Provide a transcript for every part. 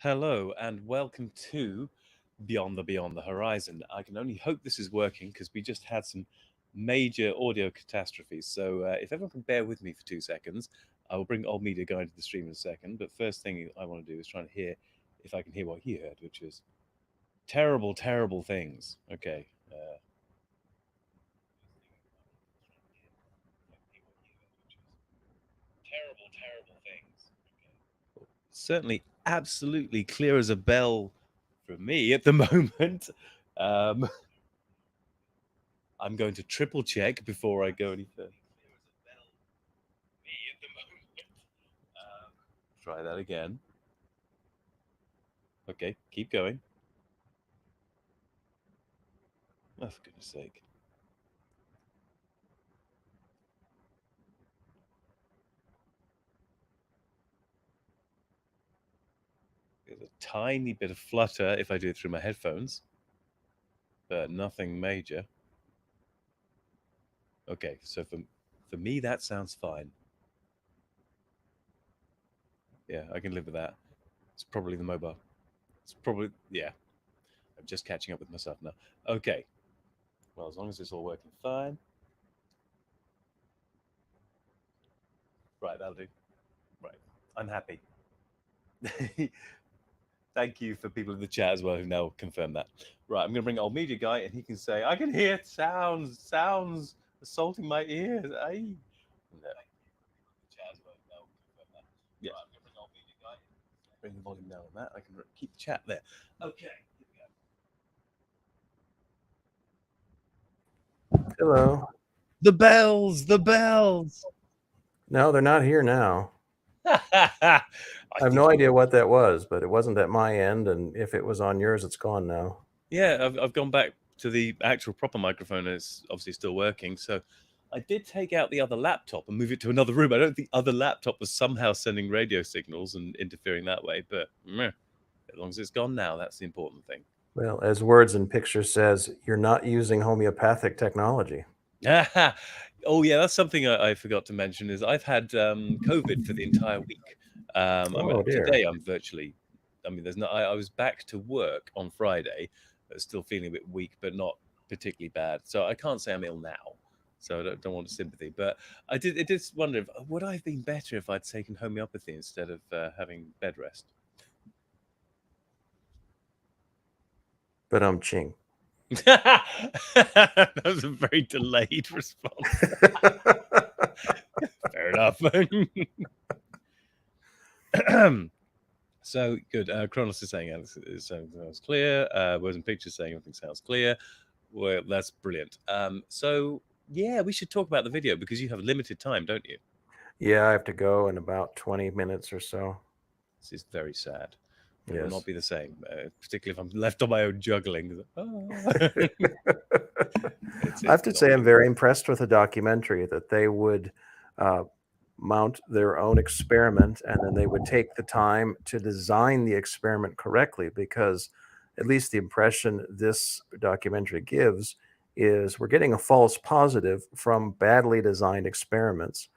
Hello and welcome to Beyond the Horizon. I can only hope this is working because we just had some major audio catastrophes. So if everyone can bear with me for 2 seconds, I will bring Old Media Guy into the stream in a second. But first thing I want to do is try to hear if I can hear what he heard, which is terrible, terrible things. Okay. Terrible, terrible things. Okay. Certainly, absolutely clear as a bell for me at the moment. Um, I'm going to triple check before I go any further. Try that again. Okay, keep going. Oh, for goodness sake. There's a tiny bit of flutter if I do it through my headphones, but nothing major. Okay, so for me, that sounds fine. Yeah, I can live with that. It's probably the mobile. It's probably, yeah. I'm just catching up with myself now. Okay. Well, as long as it's all working fine. Right, that'll do. Right. I'm happy. Thank you for people in the chat as well who now confirmed that. Right, I'm going to bring Old Media Guy and he can say, I can hear sounds assaulting my ears. Aye. No. Yeah. Bring the volume down on that. I can keep the chat there. Okay. Hello. The bells, the bells. No, they're not here now. I have no idea what that was, but it wasn't at my end, and if it was on yours, it's gone now. Yeah, I've gone back to the actual proper microphone, and it's obviously still working. So I did take out the other laptop and move it to another room. I don't think the other laptop was somehow sending radio signals and interfering that way, but as long as it's gone now, that's the important thing. Well, as Words and Pictures says, you're not using homeopathic technology. Oh yeah, that's something I forgot to mention. Is I've had COVID for the entire week. Today I'm virtually. I mean, there's no. I was back to work on Friday, still feeling a bit weak, but not particularly bad. So I can't say I'm ill now. So I don't want sympathy. But I did. It did wonder if would I have been better if I'd taken homeopathy instead of having bed rest. But ching. That was a very delayed response. Fair enough. So good. Kronos is saying everything sounds clear. Words and Pictures saying everything sounds clear. Well, that's brilliant. So yeah, we should talk about the video because you have limited time, don't you? Yeah, I have to go in about 20 minutes or so. This is very sad. It Yes. will not be the same, particularly if I'm left on my own juggling. I have to say I'm very impressed with the documentary that they would mount their own experiment and then they would take the time to design the experiment correctly, because at least the impression this documentary gives is we're getting a false positive from badly designed experiments.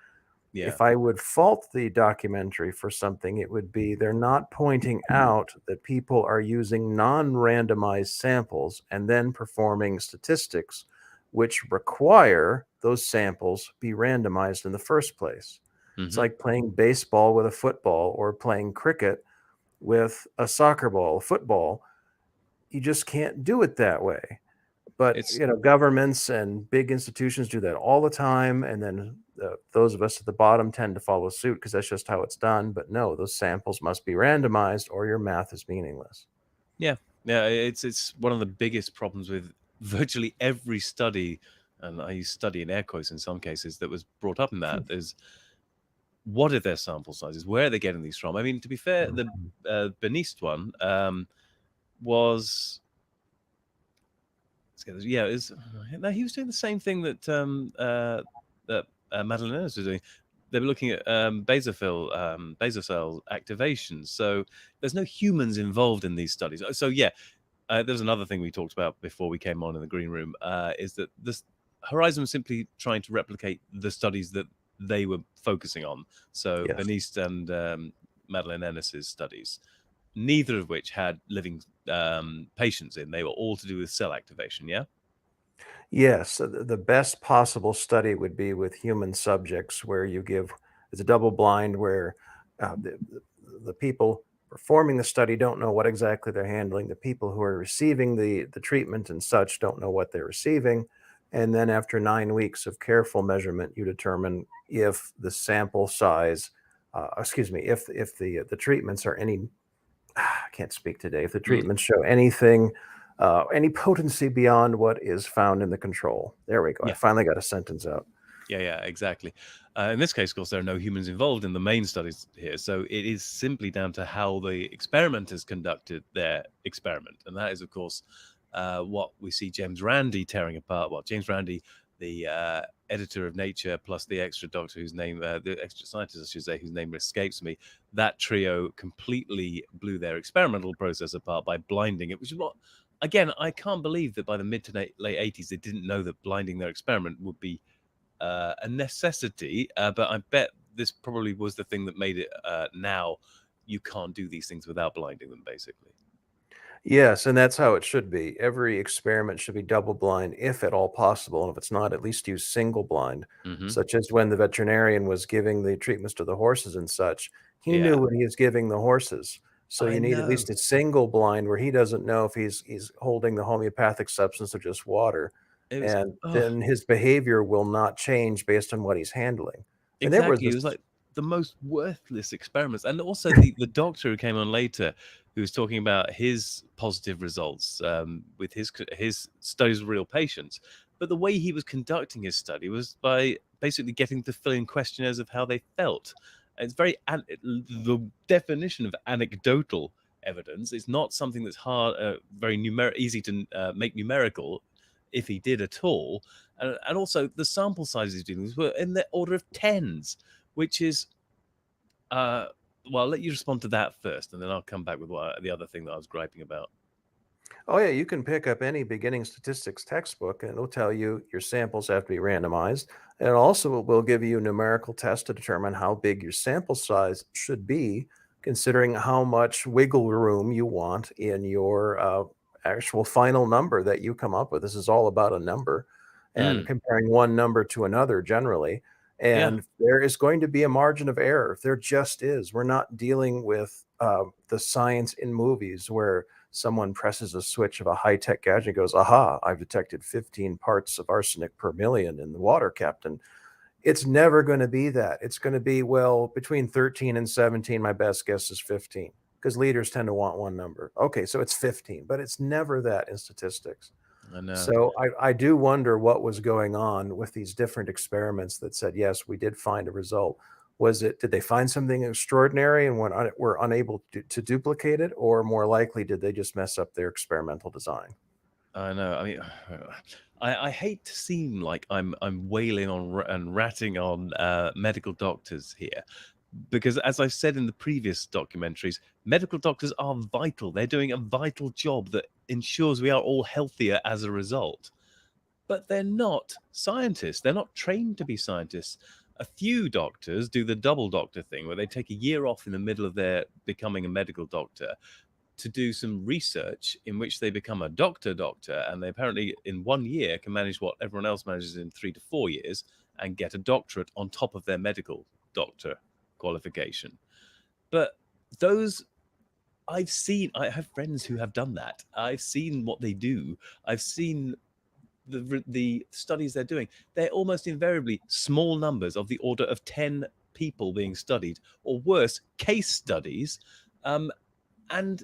Yeah. If I would fault the documentary for something, it would be they're not pointing out that people are using non-randomized samples and then performing statistics which require those samples be randomized in the first place. It's like playing baseball with a football or playing cricket with a soccer ball, a football. You just can't do it that way. But governments and big institutions do that all the time, and then those of us at the bottom tend to follow suit because that's just how it's done. But no, those samples must be randomized or your math is meaningless. Yeah, it's one of the biggest problems with virtually every study, and I use study in air quotes in some cases, that was brought up in that is what are their sample sizes? Where are they getting these from? I mean, to be fair, the Benist one was. Yeah, no, he was doing the same thing that Madeleine Ennis was doing. They were looking at basophil activations. So there's no humans involved in these studies. So yeah, there's another thing we talked about before we came on in the green room, is that this Horizon was simply trying to replicate the studies that they were focusing on. So Benist and Madeleine Ennis's studies. neither of which had living patients in. They were all to do with cell activation, yeah? Yes, so the best possible study would be with human subjects where you give it's a double blind where the people performing the study don't know what exactly they're handling. The people who are receiving the treatment and such don't know what they're receiving. And then after 9 weeks of careful measurement, you determine if the sample size, excuse me, if the treatments are any I can't speak today. If the Mm. treatments show anything, any potency beyond what is found in the control. There we go. I Yeah. finally got a sentence out. Yeah, exactly. In this case, of course, there are no humans involved in the main studies here, so it is simply down to how the experimenters conducted their experiment, and that is, of course, what we see James Randi tearing apart. Well, James Randi, the editor of Nature, plus the extra doctor whose name, the extra scientist, I should say, whose name escapes me, that trio completely blew their experimental process apart by blinding it, which is what. Again, I can't believe that by the mid to late 80s, they didn't know that blinding their experiment would be a necessity, but I bet this probably was the thing that made it now you can't do these things without blinding them, basically. Yes, and that's how it should be. Every experiment should be double blind if at all possible. And if it's not, at least use single blind, Hmm. such as when the veterinarian was giving the treatments to the horses and such. He Yeah, knew what he was giving the horses. So I you need at know. least a single blind where he doesn't know if he's holding the homeopathic substance or just water. It was, And oh, then his behavior will not change based on what he's handling. And there was exactly. It this was like the most worthless experiments. And also the doctor who came on later, who was talking about his positive results with his studies with real patients. But the way he was conducting his study was by basically getting to fill in questionnaires of how they felt. And it's very the definition of anecdotal evidence. It's not something that's hard, very easy to make numerical, if he did at all. And also the sample sizes he's dealing with were in the order of tens, which is well, I'll let you respond to that first, and then I'll come back with the other thing that I was griping about. Oh, yeah, you can pick up any beginning statistics textbook and it'll tell you your samples have to be randomized. And it also will give you a numerical test to determine how big your sample size should be, considering how much wiggle room you want in your actual final number that you come up with. This is all about a number and Mm, comparing one number to another generally. yeah. And there is going to be a margin of error. There just is. We're not dealing with the science in movies where someone presses a switch of a high-tech gadget and goes, aha, I've detected 15 parts of arsenic per million in the water, Captain. It's never going to be that. It's going to be, well, between 13 and 17, my best guess is 15, because leaders tend to want one number. Okay, so it's 15, but it's never that in statistics. I know. So I do wonder what was going on with these different experiments that said, yes, we did find a result. Did they find something extraordinary and were unable to duplicate it? Or more likely, did they just mess up their experimental design? I know. I mean, I hate to seem like I'm wailing on and ratting on medical doctors here, because as I've said in the previous documentaries, medical doctors are vital. They're doing a vital job that ensures we are all healthier as a result. But they're not scientists. They're not trained to be scientists. A few doctors do the double doctor thing where they take a year off in the middle of their becoming a medical doctor to do some research in which they become a doctor, and they apparently in 1 year can manage what everyone else manages in 3 to 4 years and get a doctorate on top of their medical doctor qualification. But those I have friends who have done that. I've seen what they do. I've seen the studies they're doing. They're almost invariably small numbers of the order of 10 people being studied, or worse, case studies. And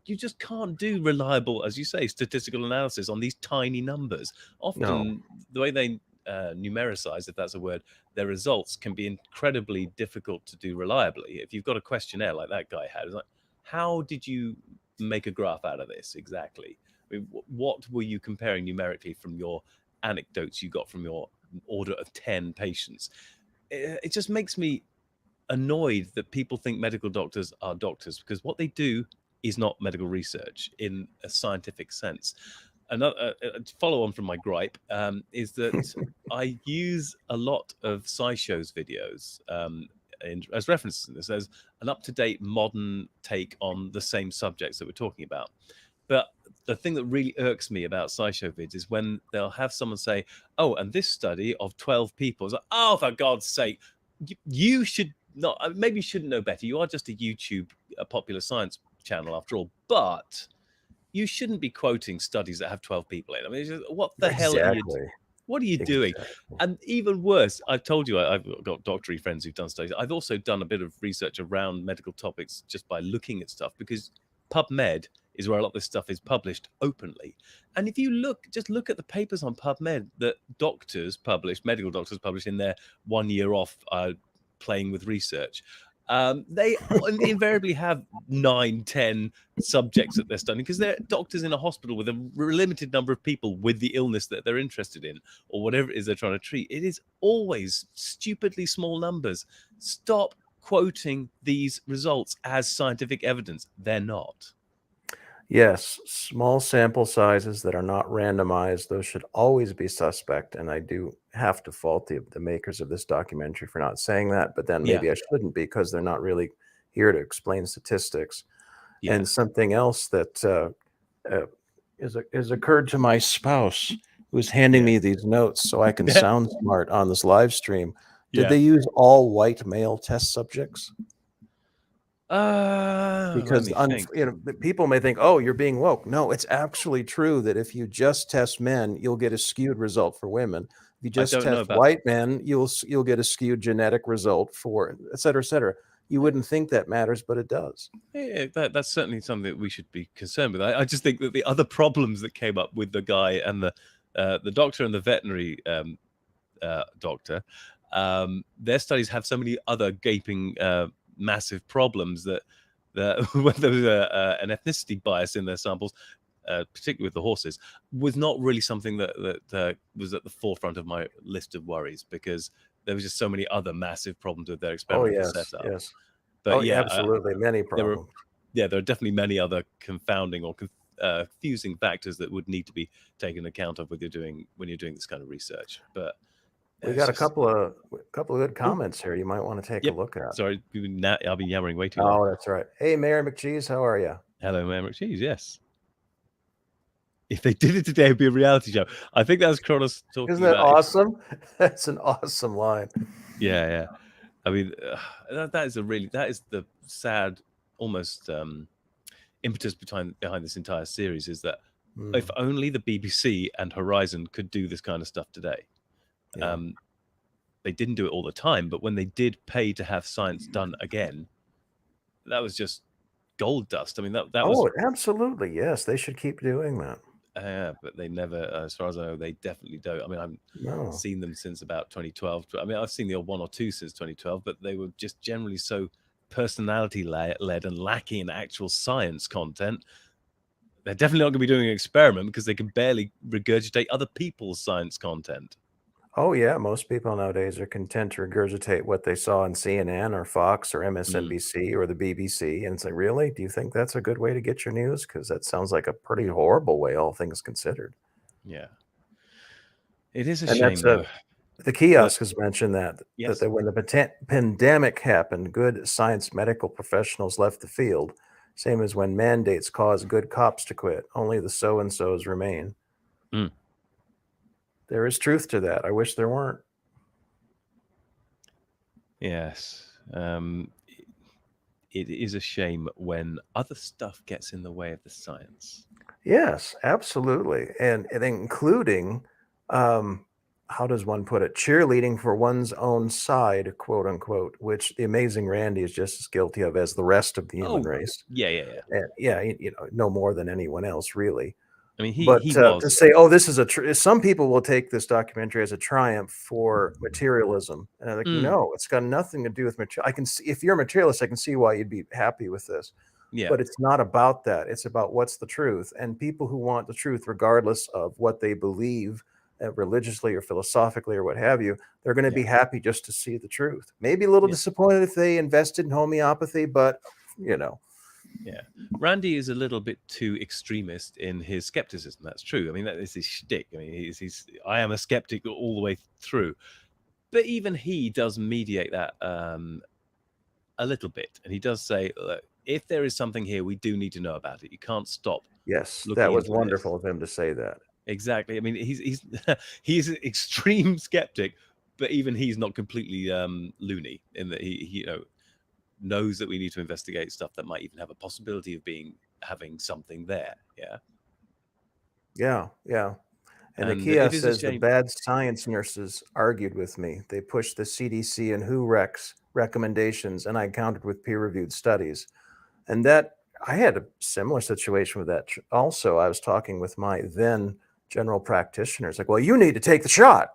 you just can't do reliable, as you say, statistical analysis on these tiny numbers. No. Often, the way they numericize, if that's a word, their results can be incredibly difficult to do reliably. If you've got a questionnaire like that guy had, it's like, how did you make a graph out of this exactly? I mean, what were you comparing numerically from your anecdotes you got from your order of 10 patients? It just makes me annoyed that people think medical doctors are doctors, because what they do is not medical research in a scientific sense. Another follow on from my gripe is that I use a lot of SciShow's videos as references in this, as an up-to-date modern take on the same subjects that we're talking about. But the thing that really irks me about SciShow vids is when they'll have someone say, oh, and this study of 12 people is like, oh, for God's sake, you should not, maybe you shouldn't know better. You are just a YouTube, a popular science channel after all, but you shouldn't be quoting studies that have 12 people in. I mean, just, what the hell are you doing? What are you doing? And even worse, I've told you, I've got doctory friends who've done studies. I've also done a bit of research around medical topics just by looking at stuff, because PubMed is where a lot of this stuff is published openly. And if you just look at the papers on PubMed that medical doctors publish in their 1 year off playing with research. They invariably have 9, 10 subjects that they're studying, because they're doctors in a hospital with a limited number of people with the illness that they're interested in, or whatever it is they're trying to treat. It is always stupidly small numbers. Stop quoting these results as scientific evidence. They're not. Yes, small sample sizes that are not randomized, those should always be suspect. And I do have to fault the makers of this documentary for not saying that, but then maybe I shouldn't be, because they're not really here to explain statistics. Yeah. And something else that is occurred to my spouse, who's handing me these notes so I can sound smart on this live stream. Did they use all white male test subjects? Because people may think, oh, you're being woke. No, it's actually true that if you just test men, you'll get a skewed result for women. If you just test white men, you'll get a skewed genetic result for, et cetera, et cetera. You wouldn't think that matters, but it does. Yeah, that's certainly something that we should be concerned with. I just think that the other problems that came up with the guy and the doctor and the veterinary doctor, their studies have so many other gaping massive problems that when there was an ethnicity bias in their samples, particularly with the horses, was not really something that was at the forefront of my list of worries, because there was just so many other massive problems with their experimental setup. Yes. But absolutely, many problems. There are definitely many other confounding or confusing factors that would need to be taken account of when you're doing this kind of research. But we got a couple of good comments here you might want to take a look at. Sorry, I'll be yammering way too long. Oh, that's right. Hey, Mary McCheese, how are you? Hello, Mary McCheese. Yes. If they did it today, it'd be a reality show. I think that was Kronos talking. Isn't that awesome? That's an awesome line. Yeah. I mean, that is the sad, almost impetus behind this entire series, is that if only the BBC and Horizon could do this kind of stuff today. Yeah. They didn't do it all the time, but when they did pay to have science done again, that was just gold dust. I mean, that was... absolutely, yes. They should keep doing that. Yeah, but they never, as far as I know, they definitely don't. I mean, I've seen them since about 2012. I mean, I've seen the odd one or two since 2012, but they were just generally so personality-led and lacking in actual science content. They're definitely not going to be doing an experiment, because they can barely regurgitate other people's science content. Oh, yeah. Most people nowadays are content to regurgitate what they saw on CNN or Fox or MSNBC or the BBC. And it's like, really? Do you think that's a good way to get your news? Because that sounds like a pretty horrible way, all things considered. Yeah. It is a shame, though. The kiosk has mentioned that when the pandemic happened, good science medical professionals left the field. Same as when mandates cause good cops to quit. Only the so-and-sos remain. There is truth to that. I wish there weren't. Yes. It is a shame when other stuff gets in the way of the science. Yes, absolutely. And including, how does one put it? Cheerleading for one's own side, quote unquote, which the amazing Randy is just as guilty of as the rest of the human race. Yeah. And, no more than anyone else, really. I mean, he was to say, oh, this is some people will take this documentary as a triumph for materialism, and I'm like, no, it's got nothing to do with material. I can see, if you're a materialist, I can see why you'd be happy with this. Yeah. But it's not about that. It's about what's the truth, and people who want the truth, regardless of what they believe religiously or philosophically or what have you, they're going to be happy just to see the truth. Maybe a little disappointed if they invested in homeopathy, but Yeah, Randy is a little bit too extremist in his skepticism. That's true. I mean, that is his shtick. I mean, I am a skeptic all the way through. But even he does mediate that a little bit, and he does say, look, if there is something here, we do need to know about it. You can't stop Yes, that looking was into this. wonderful of him to say that. Exactly. I mean, he's he's an extreme skeptic, but even he's not completely loony in that he knows that we need to investigate stuff that might even have a possibility of having something there. Yeah. Yeah. And And Nakia it is a says the shame. bad science nurses argued with me. They pushed the CDC and WHO Rex recommendations, and I countered with peer-reviewed studies. And that I had a similar situation with that. Also, I was talking with my then general practitioner. It's like, well, you need to take the shot.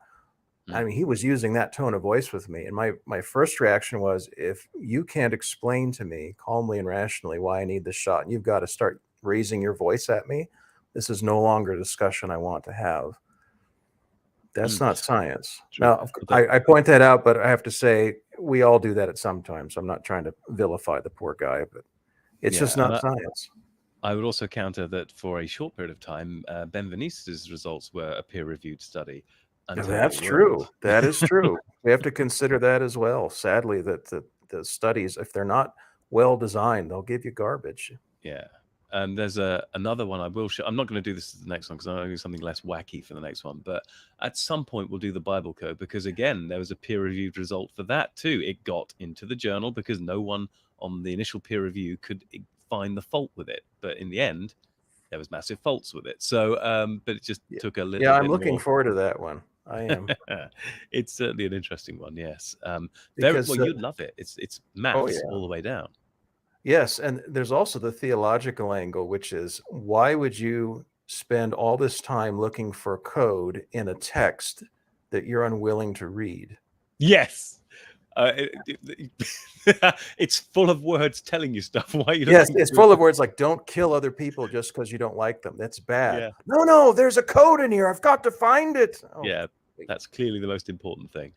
I mean, he was using that tone of voice with me. And my first reaction was, if you can't explain to me calmly and rationally why I need this shot, and you've got to start raising your voice at me, this is no longer a discussion I want to have. That's not science. True. Now, I point that out, but I have to say, we all do that at some time. So I'm not trying to vilify the poor guy, but it's just not science. I would also counter that for a short period of time, Benveniste's results were a peer-reviewed study. That's true. That is true. We have to consider that as well. Sadly, that the studies, if they're not well designed, they'll give you garbage. Yeah. And there's another one I will show. I'm not going to do this as the next one because I'm going to do something less wacky for the next one. But at some point, we'll do the Bible code because, again, there was a peer-reviewed result for that too. It got into the journal because no one on the initial peer review could find the fault with it. But in the end, there was massive faults with it. So, but it just took a little bit more. Yeah, I'm looking forward to that one. I am. It's certainly an interesting one. Yes. Because you'd love it. It's maths all the way down. Yes, and there's also the theological angle, which is, why would you spend all this time looking for code in a text that you're unwilling to read? Yes. It's full of words telling you stuff. Why are you Yes, it's full of words like, don't kill other people just because you don't like them. That's bad. Yeah. No, there's a code in here. I've got to find it. Oh, yeah, that's clearly the most important thing.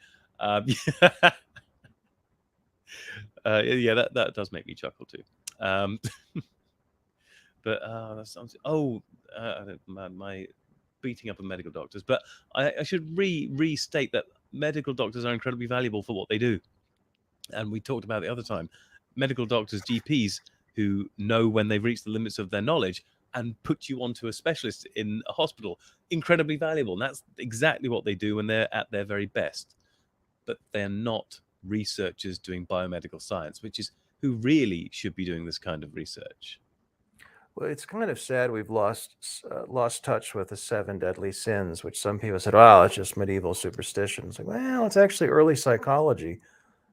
Yeah, that does make me chuckle too. But that sounds. My beating up of medical doctors. But I should restate that medical doctors are incredibly valuable for what they do. And we talked about the other time, medical doctors, GPs who know when they've reached the limits of their knowledge and put you onto a specialist in a hospital, incredibly valuable. And that's exactly what they do when they're at their very best. But they're not researchers doing biomedical science, which is who really should be doing this kind of research. Well, it's kind of sad we've lost touch with the 7 deadly sins, which some people said, "Wow, it's just medieval superstitions." Like, well, it's actually early psychology,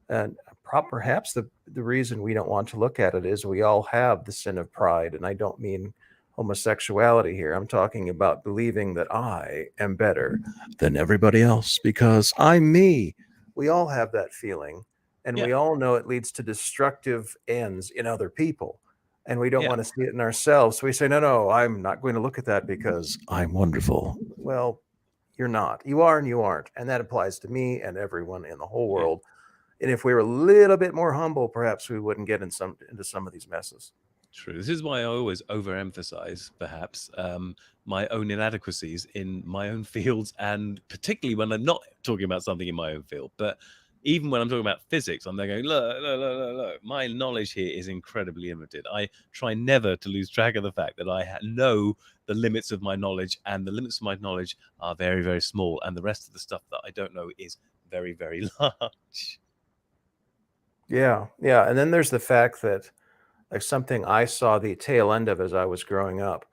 and perhaps the reason we don't want to look at it is we all have the sin of pride, and I don't mean homosexuality here. I'm talking about believing that I am better than everybody else because I'm me. We all have that feeling, and we all know it leads to destructive ends in other people. And we don't want to see it in ourselves. So we say, no, I'm not going to look at that because I'm wonderful. Well, you're not. You are and you aren't. And that applies to me and everyone in the whole world. And if we were a little bit more humble, perhaps we wouldn't get into some of these messes. True. This is why I always overemphasize, perhaps, my own inadequacies in my own fields, and particularly when I'm not talking about something in my own field. But even when I'm talking about physics, I'm there going, look, my knowledge here is incredibly limited. I try never to lose track of the fact that I know the limits of my knowledge, and the limits of my knowledge are very, very small. And the rest of the stuff that I don't know is very, very large. Yeah. And then there's the fact that, like, something I saw the tail end of as I was growing up,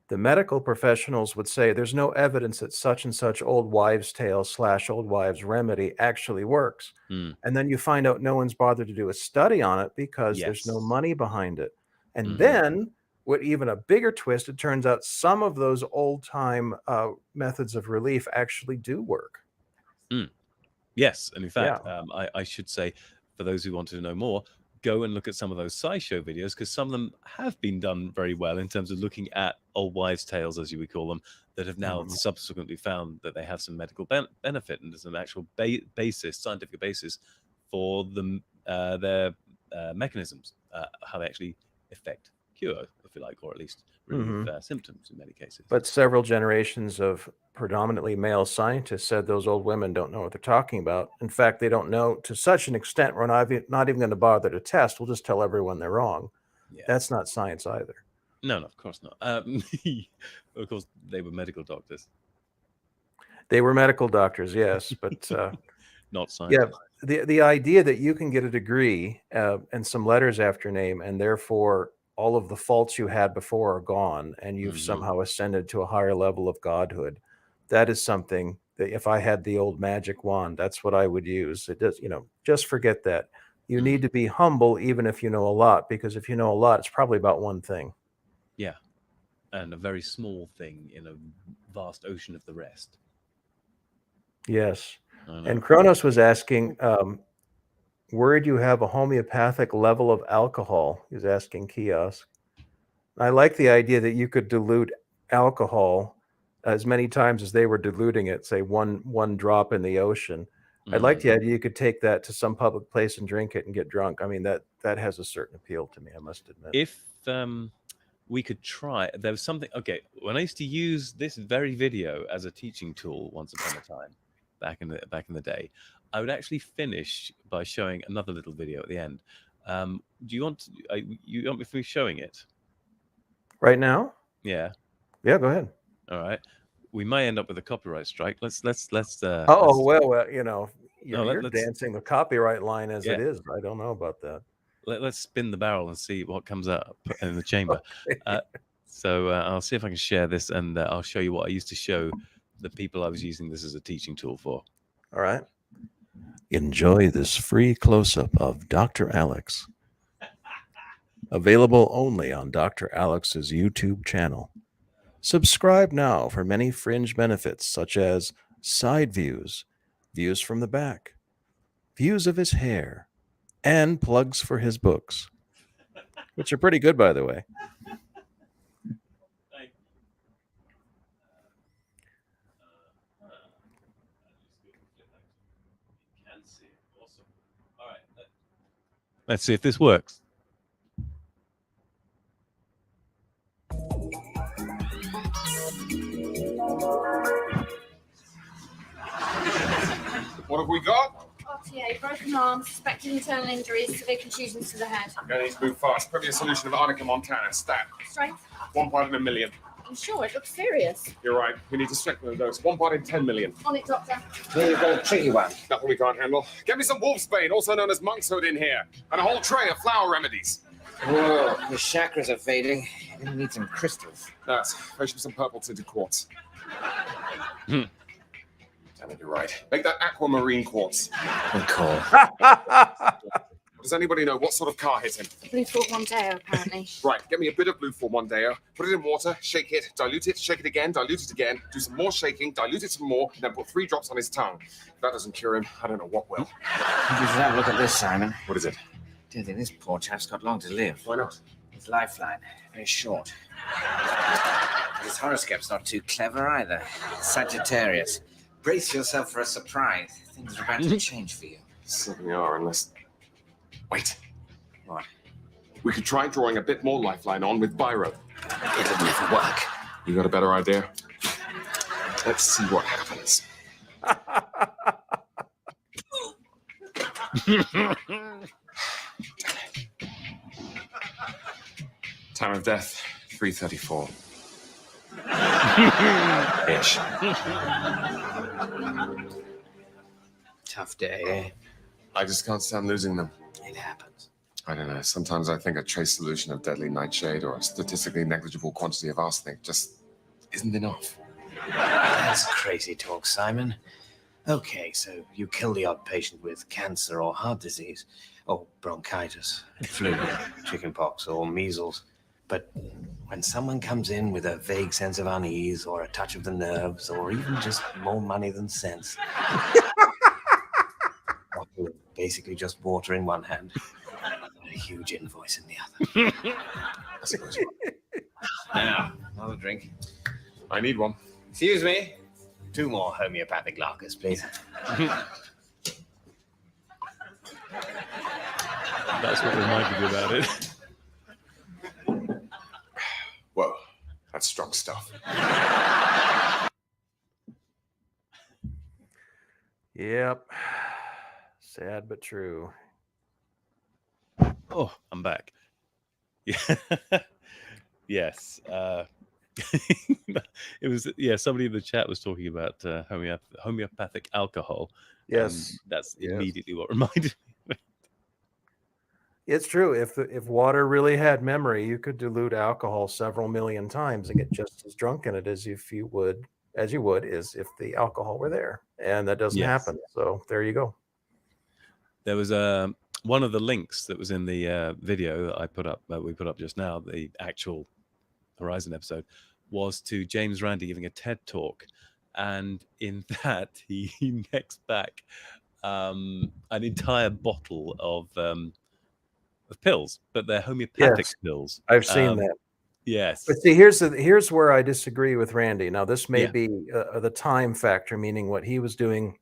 the medical professionals would say there's no evidence that such and such old wives' tale / old wives' remedy actually works. And then you find out no one's bothered to do a study on it because there's no money behind it. And then, what even a bigger twist, it turns out some of those old-time methods of relief actually do work. Yes, and in fact, I should say, for those who want to know more, go and look at some of those SciShow videos, because some of them have been done very well in terms of looking at old wives' tales, as you would call them, that have now subsequently found that they have some medical benefit, and there's an actual scientific basis for them, their mechanisms, how they actually affect cure, if you like, or at least relieve symptoms in many cases. But several generations of predominantly male scientists said those old women don't know what they're talking about. In fact, they don't know to such an extent we're not even going to bother to test. We'll just tell everyone they're wrong. Yeah. That's not science either. No, of course not. Of course, they were medical doctors. They were medical doctors, yes, but not scientists. Yeah, the idea that you can get a degree and some letters after your name, and therefore all of the faults you had before are gone, and you've somehow ascended to a higher level of godhood. That is something that if I had the old magic wand, that's what I would use. It does, just forget that. You need to be humble, even if you know a lot, because if you know a lot, it's probably about one thing. Yeah, and a very small thing in a vast ocean of the rest. Yes. And Kronos was asking, where do you have a homeopathic level of alcohol? He's asking Kiosk. I like the idea that you could dilute alcohol as many times as they were diluting it, say one drop in the ocean. I like the idea you could take that to some public place and drink it and get drunk. I mean, that has a certain appeal to me, I must admit. If we could try, there was something, okay, when I used to use this very video as a teaching tool once upon a time, back in the day, I would actually finish by showing another little video at the end. Do you want me to be showing it right now? Yeah, go ahead. All right, we may end up with a copyright strike. Let's well, you're dancing the copyright line as it is. I don't know about that. Let's spin the barrel and see what comes up in the chamber. Okay. So I'll see if I can share this, and I'll show you what I used to show the people I was using this as a teaching tool for. All right. Enjoy this free close-up of Dr. Alex. Available only on Dr. Alex's YouTube channel. Subscribe now for many fringe benefits such as side views, views from the back, views of his hair, and plugs for his books, which are pretty good, by the way. Let's see if this works. What have we got? RTA, broken arm, suspected internal injuries, severe contusions to the head. Going to move fast. Put me a solution of Arnica montana. Stat. Strength? 1 part in a million. I'm sure it looks serious. You're right. We need to strengthen the dose. 1 part in 10 million. On it, doctor. Here you've got a tricky one. Nothing we can't handle. Get me some wolfsbane, also known as monk's hood, in here. And a whole tray of flower remedies. Whoa, your chakras are fading. You're going to need some crystals. That's. Fetch me some purple tinted quartz. Damn it, you're right. Make that aquamarine quartz. Good call. Does anybody know what sort of car hit him? Blue Ford Mondeo, apparently. Right, get me a bit of Blue Ford Mondeo, put it in water, shake it, dilute it, shake it again, dilute it again, do some more shaking, dilute it some more, and then put 3 drops on his tongue. If that doesn't cure him, I don't know what will. You should have a look at this, Simon. What is it? Dear, this poor chap's got long to live. Why not? His lifeline, very short. His horoscope's not too clever either. Sagittarius. Brace yourself for a surprise. Things are about to change for you. Certainly are, unless... Wait. What? We could try drawing a bit more lifeline on with biro. It'll never work. You got a better idea? Let's see what happens. Time of death, 3:34. Ish. Tough day, eh? I just can't stand losing them. It happens. I don't know. Sometimes I think a trace solution of deadly nightshade or a statistically negligible quantity of arsenic just isn't enough. That's crazy talk, Simon. Okay, so you kill the odd patient with cancer or heart disease, or bronchitis, flu, chickenpox, or measles. But when someone comes in with a vague sense of unease or a touch of the nerves or even just more money than sense, basically just water in one hand and a huge invoice in the other. I suppose. Now, another drink. I need one. Excuse me. 2 more homeopathic lagers, please. That's what reminded me about it. That's strong stuff. Yep. Sad but true. Oh, I'm back. Yeah. Yes. It was, yeah, somebody in the chat was talking about homeopathic alcohol. Yes. And that's Yes. immediately what reminded me. It's true. If water really had memory, you could dilute alcohol several million times and get just as drunk in it as you would if the alcohol were there. And that doesn't happen. So there you go. There was one of the links that was in the video that I put up, we put up just now, the actual Horizon episode, was to James Randi giving a TED talk. And in that, he necks back an entire bottle of pills, but they're homeopathic pills. I've seen that. Yes. But see, here's where I disagree with Randy. Now, this may be the time factor, meaning what he was doing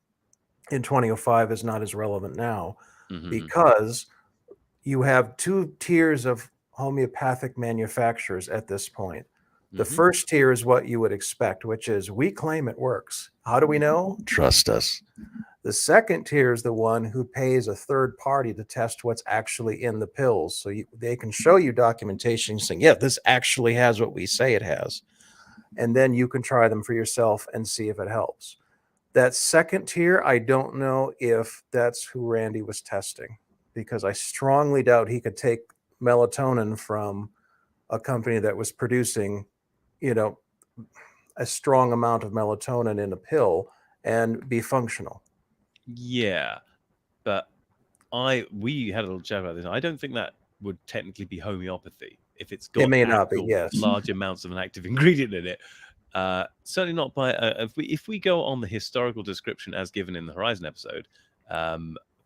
in 2005 is not as relevant now, because you have two tiers of homeopathic manufacturers at this point. The first tier is what you would expect, which is, we claim it works. How do we know? Trust us. The second tier is the one who pays a third party to test what's actually in the pills. So they can show you documentation saying, yeah, this actually has what we say it has. And then you can try them for yourself and see if it helps. That second tier, I don't know if that's who Randy was testing, because I strongly doubt he could take melatonin from a company that was producing, a strong amount of melatonin in a pill and be functional. Yeah, but we had a little chat about this. I don't think that would technically be homeopathy if it's got large amounts of an active ingredient in it. Certainly not by if we go on the historical description as given in the Horizon episode,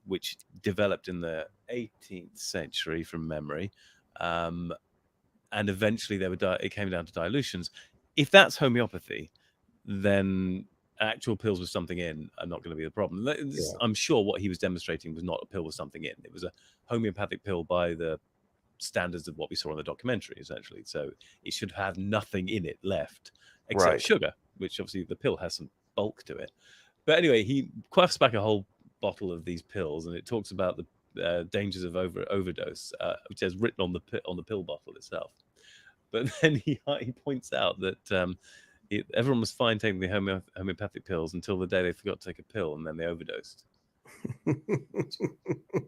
which developed in the 18th century from memory, and eventually it came down to dilutions. If that's homeopathy, then actual pills with something in are not going to be the problem. I'm sure what he was demonstrating was not a pill with something in. It was a homeopathic pill by the standards of what we saw in the documentary, essentially. So it should have nothing in it left except sugar, which obviously the pill has some bulk to it. But anyway, he quaffs back a whole bottle of these pills, and it talks about the dangers of overdose, which is written on the pill bottle itself. But then he points out that everyone was fine taking the homeopathic pills until the day they forgot to take a pill, and then they overdosed.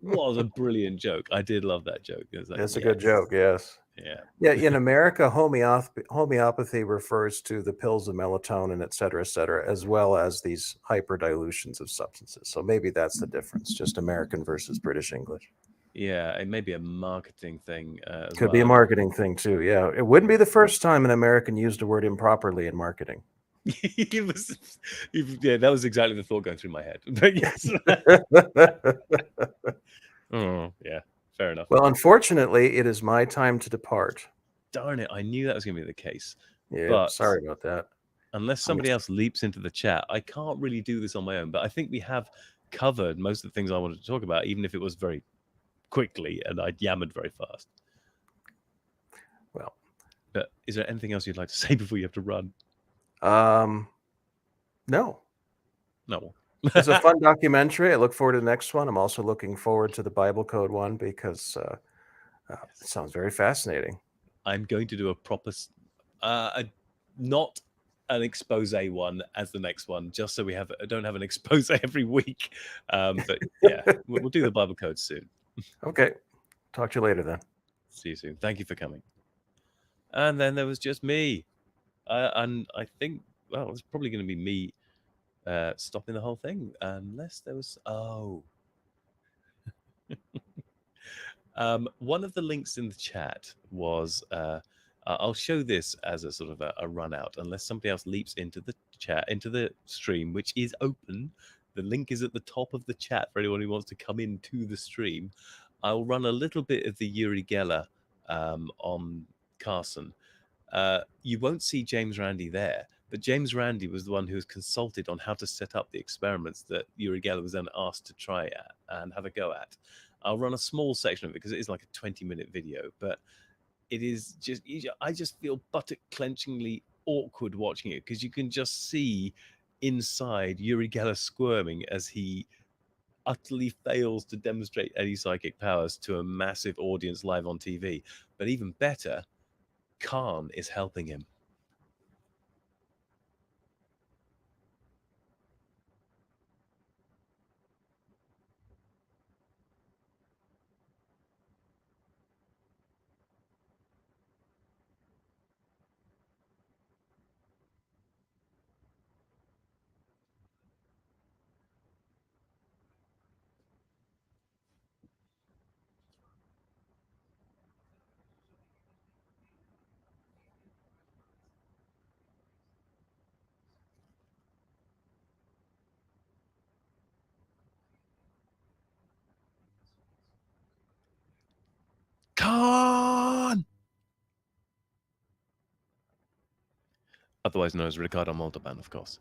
Was a brilliant joke. I did love that joke. That's a good joke. Yes. Yeah. In America, homeopathy refers to the pills of melatonin, et cetera, as well as these hyper dilutions of substances. So maybe that's the difference, just American versus British English. Yeah, it may be a marketing thing. Could be a marketing thing too. Yeah, it wouldn't be the first time an American used a word improperly in marketing. That was exactly the thought going through my head. But yes. Oh, yeah, fair enough. Well, unfortunately, it is my time to depart. Darn it, I knew that was going to be the case. Yeah, but sorry about that. Unless somebody else leaps into the chat, I can't really do this on my own. But I think we have covered most of the things I wanted to talk about, even if it was very quickly and I yammered very fast. Well, but is there anything else you'd like to say before you have to run? No. It's a fun documentary. I look forward to the next one. I'm also looking forward to the Bible Code one because it sounds very fascinating. I'm going to do a proper, not an expose one as the next one, just so we don't have an expose every week. But yeah, we'll do the Bible Code soon. Okay. Talk to you later then. See you soon. Thank you for coming. And then there was just me. And I think, well, it's probably going to be me stopping the whole thing, unless there was... one of the links in the chat was... I'll show this as a sort of a run out, unless somebody else leaps into the chat, into the stream, which is open. The link is at the top of the chat for anyone who wants to come into the stream. I'll run a little bit of the Uri Geller on Carson. You won't see James Randi there, but James Randi was the one who was consulted on how to set up the experiments that Uri Geller was then asked to try at and have a go at. I'll run a small section of it because it is like a 20-minute video, but it is just, I just feel buttock clenchingly awkward watching it, because you can just see inside Uri Geller squirming as he utterly fails to demonstrate any psychic powers to a massive audience live on TV. But even better, Khan is helping him. Khan! Otherwise known as Ricardo Montalban, of course.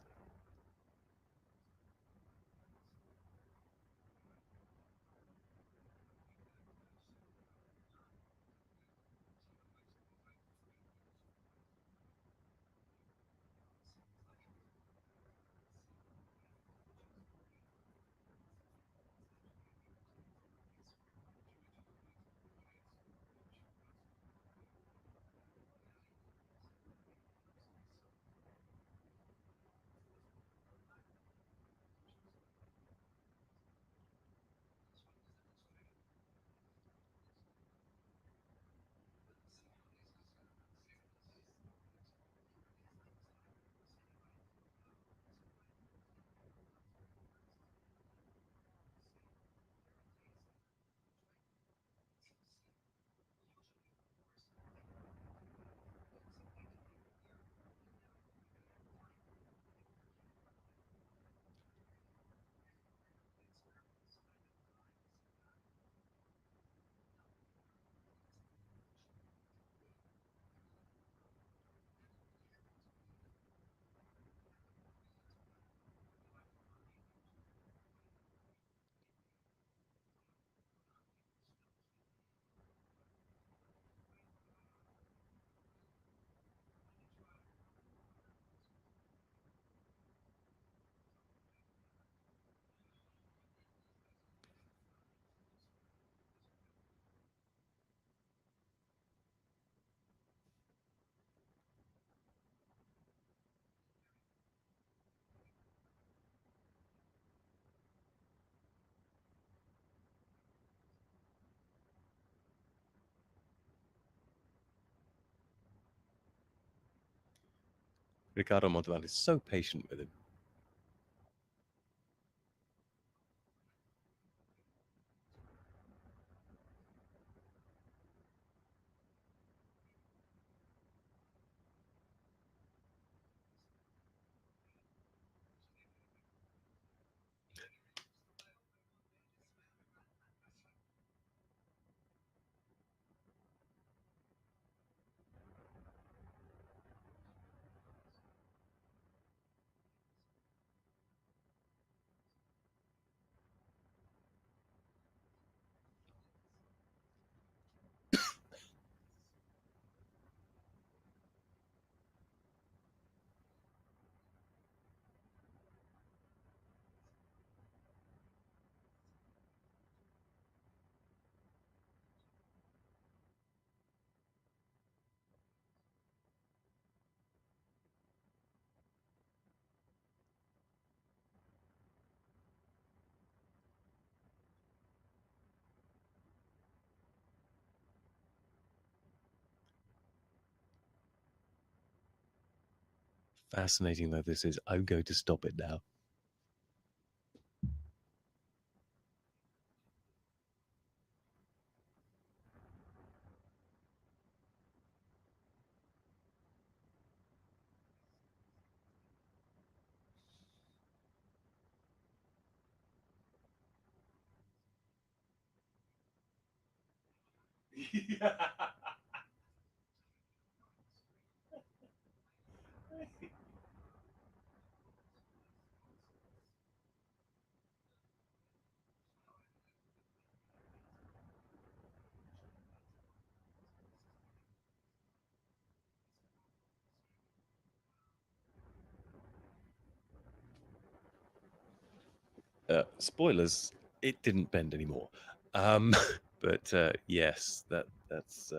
Ricardo Montalban is so patient with him. Fascinating though this is, I'm going to stop it now. Spoilers, it didn't bend anymore. But yes, that's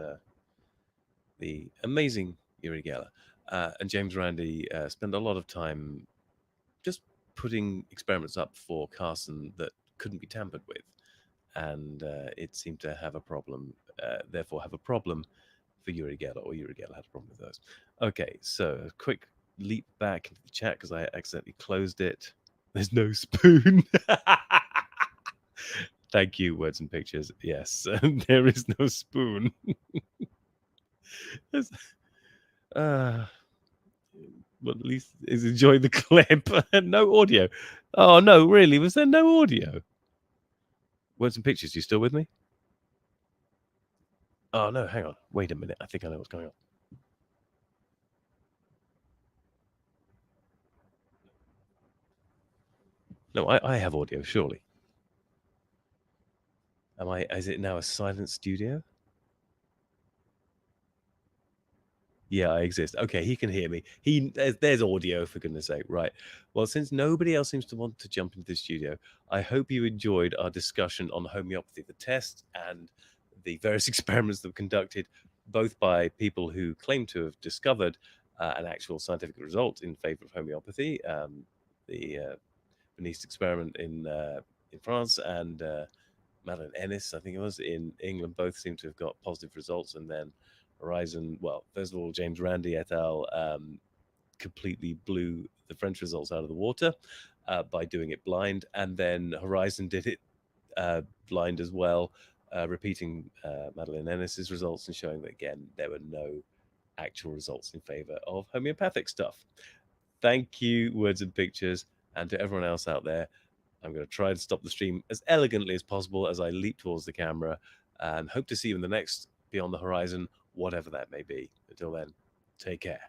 the amazing Uri Geller. And James Randi spent a lot of time just putting experiments up for Carson that couldn't be tampered with. And it seemed to have a problem, therefore have a problem for Uri Geller, or Uri Geller had a problem with those. Okay, so a quick leap back into the chat because I accidentally closed it. There's no spoon. Thank you, Words and Pictures. Yes, there is no spoon. Well, at least is enjoy the clip. No audio. Oh no, really? Was there no audio? Words and Pictures, you still with me? Oh no, hang on. Wait a minute. I think I know what's going on. No, I have audio, surely. Is it now a silent studio? Yeah, I exist. Okay, he can hear me. There's audio, for goodness sake. Right. Well, since nobody else seems to want to jump into the studio, I hope you enjoyed our discussion on homeopathy, the test, and the various experiments that were conducted, both by people who claim to have discovered an actual scientific result in favor of homeopathy, the Venice experiment in France, and Madeleine Ennis, I think it was, in England, both seem to have got positive results. And then Horizon, well, first of all, James Randi et al. Completely blew the French results out of the water by doing it blind. And then Horizon did it blind as well, repeating Madeleine Ennis's results and showing that, again, there were no actual results in favor of homeopathic stuff. Thank you, Words and Pictures, and to everyone else out there. I'm going to try and stop the stream as elegantly as possible as I leap towards the camera, and hope to see you in the next Beyond the Horizon, whatever that may be. Until then, take care.